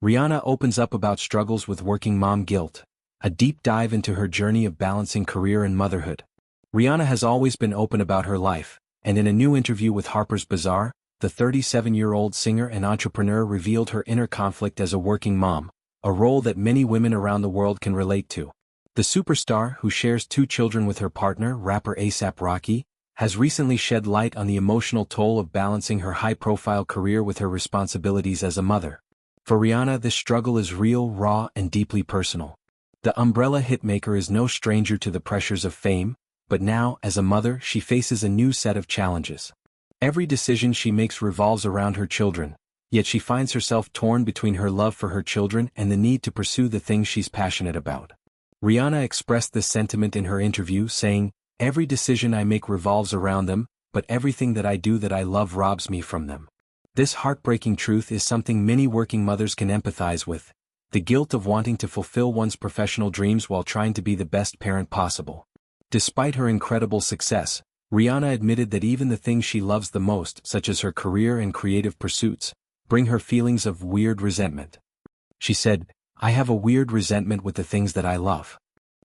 Rihanna opens up about struggles with working mom guilt, a deep dive into her journey of balancing career and motherhood. Rihanna has always been open about her life, and in a new interview with Harper's Bazaar, the 37-year-old singer and entrepreneur revealed her inner conflict as a working mom, a role that many women around the world can relate to. The superstar, who shares 2 children with her partner, rapper A$AP Rocky, has recently shed light on the emotional toll of balancing her high-profile career with her responsibilities as a mother. For Rihanna, this struggle is real, raw, and deeply personal. The umbrella hitmaker is no stranger to the pressures of fame, but now, as a mother, she faces a new set of challenges. Every decision she makes revolves around her children, yet she finds herself torn between her love for her children and the need to pursue the things she's passionate about. Rihanna expressed this sentiment in her interview, saying, "Every decision I make revolves around them, but everything that I do that I love robs me from them." This heartbreaking truth is something many working mothers can empathize with: the guilt of wanting to fulfill one's professional dreams while trying to be the best parent possible. Despite her incredible success, Rihanna admitted that even the things she loves the most, such as her career and creative pursuits, bring her feelings of weird resentment. She said, "I have a weird resentment with the things that I love."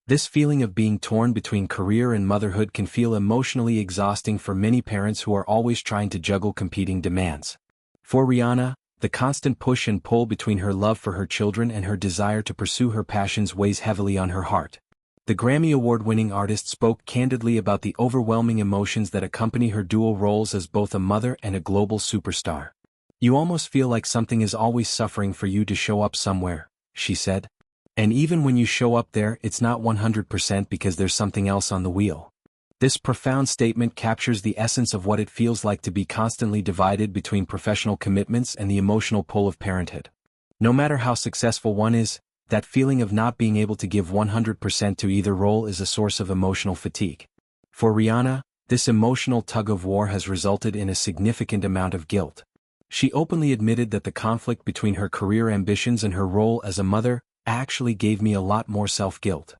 This feeling of being torn between career and motherhood can feel emotionally exhausting for many parents who are always trying to juggle competing demands. For Rihanna, the constant push and pull between her love for her children and her desire to pursue her passions weighs heavily on her heart. The Grammy Award-winning artist spoke candidly about the overwhelming emotions that accompany her dual roles as both a mother and a global superstar. "You almost feel like something is always suffering for you to show up somewhere," she said. "And even when you show up there, it's not 100% because there's something else on the wheel." This profound statement captures the essence of what it feels like to be constantly divided between professional commitments and the emotional pull of parenthood. No matter how successful one is, that feeling of not being able to give 100% to either role is a source of emotional fatigue. For Rihanna, this emotional tug-of-war has resulted in a significant amount of guilt. She openly admitted that the conflict between her career ambitions and her role as a mother actually gave me a lot more self-guilt.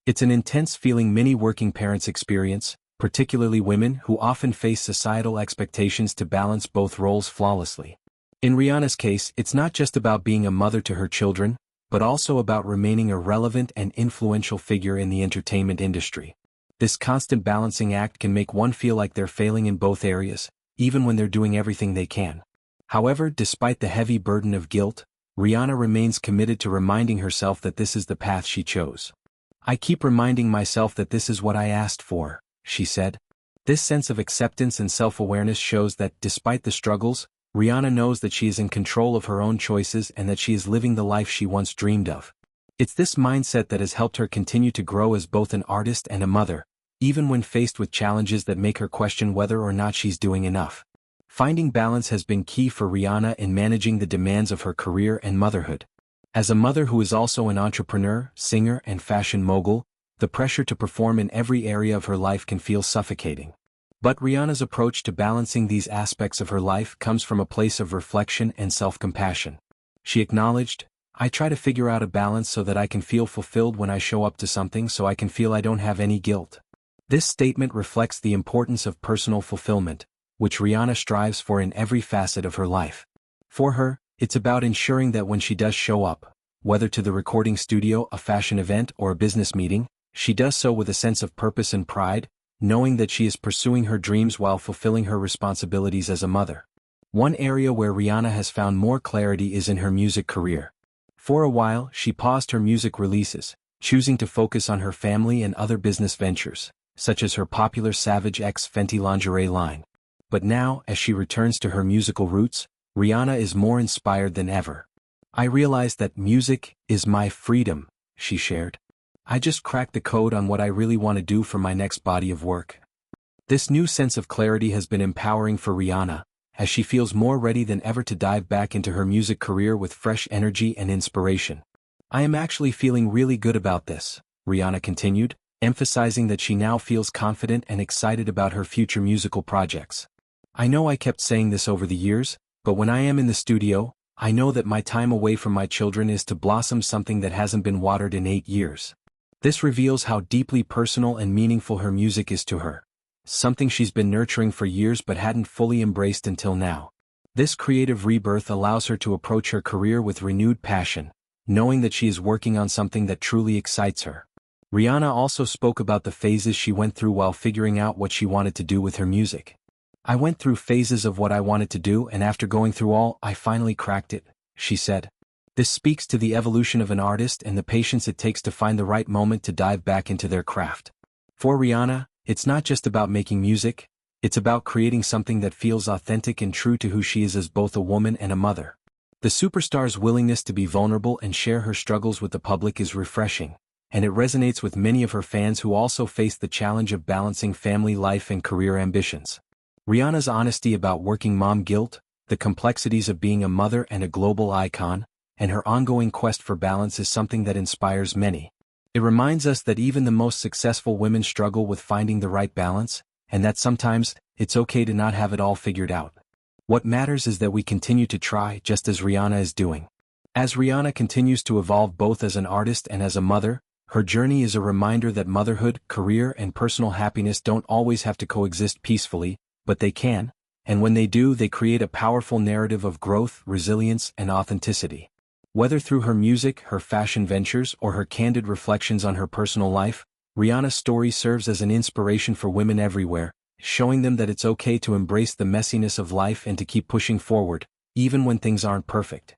It's an intense feeling many working parents experience, particularly women who often face societal expectations to balance both roles flawlessly. In Rihanna's case, it's not just about being a mother to her children, but also about remaining a relevant and influential figure in the entertainment industry. This constant balancing act can make one feel like they're failing in both areas, even when they're doing everything they can. However, despite the heavy burden of guilt, Rihanna remains committed to reminding herself that this is the path she chose. "I keep reminding myself that this is what I asked for," she said. This sense of acceptance and self-awareness shows that, despite the struggles, Rihanna knows that she is in control of her own choices and that she is living the life she once dreamed of. It's this mindset that has helped her continue to grow as both an artist and a mother, even when faced with challenges that make her question whether or not she's doing enough. Finding balance has been key for Rihanna in managing the demands of her career and motherhood. As a mother who is also an entrepreneur, singer, and fashion mogul, the pressure to perform in every area of her life can feel suffocating. But Rihanna's approach to balancing these aspects of her life comes from a place of reflection and self-compassion. She acknowledged, "I try to figure out a balance so that I can feel fulfilled when I show up to something, so I can feel I don't have any guilt." This statement reflects the importance of personal fulfillment, which Rihanna strives for in every facet of her life. For her, it's about ensuring that when she does show up, whether to the recording studio, a fashion event, or a business meeting, she does so with a sense of purpose and pride, knowing that she is pursuing her dreams while fulfilling her responsibilities as a mother. One area where Rihanna has found more clarity is in her music career. For a while, she paused her music releases, choosing to focus on her family and other business ventures, such as her popular Savage X Fenty lingerie line. But now, as she returns to her musical roots, Rihanna is more inspired than ever. "I realized that music is my freedom," she shared. "I just cracked the code on what I really want to do for my next body of work." This new sense of clarity has been empowering for Rihanna, as she feels more ready than ever to dive back into her music career with fresh energy and inspiration. "I am actually feeling really good about this," Rihanna continued, emphasizing that she now feels confident and excited about her future musical projects. "I know I kept saying this over the years, but when I am in the studio, I know that my time away from my children is to blossom something that hasn't been watered in 8 years. This reveals how deeply personal and meaningful her music is to her, something she's been nurturing for years but hadn't fully embraced until now. This creative rebirth allows her to approach her career with renewed passion, knowing that she is working on something that truly excites her. Rihanna also spoke about the phases she went through while figuring out what she wanted to do with her music. "I went through phases of what I wanted to do, and after going through all, I finally cracked it," she said. This speaks to the evolution of an artist and the patience it takes to find the right moment to dive back into their craft. For Rihanna, it's not just about making music, it's about creating something that feels authentic and true to who she is as both a woman and a mother. The superstar's willingness to be vulnerable and share her struggles with the public is refreshing, and it resonates with many of her fans who also face the challenge of balancing family life and career ambitions. Rihanna's honesty about working mom guilt, the complexities of being a mother and a global icon, and her ongoing quest for balance is something that inspires many. It reminds us that even the most successful women struggle with finding the right balance, and that sometimes, it's okay to not have it all figured out. What matters is that we continue to try, just as Rihanna is doing. As Rihanna continues to evolve both as an artist and as a mother, her journey is a reminder that motherhood, career, and personal happiness don't always have to coexist peacefully, but they can, and when they do, they create a powerful narrative of growth, resilience, and authenticity. Whether through her music, her fashion ventures, or her candid reflections on her personal life, Rihanna's story serves as an inspiration for women everywhere, showing them that it's okay to embrace the messiness of life and to keep pushing forward, even when things aren't perfect.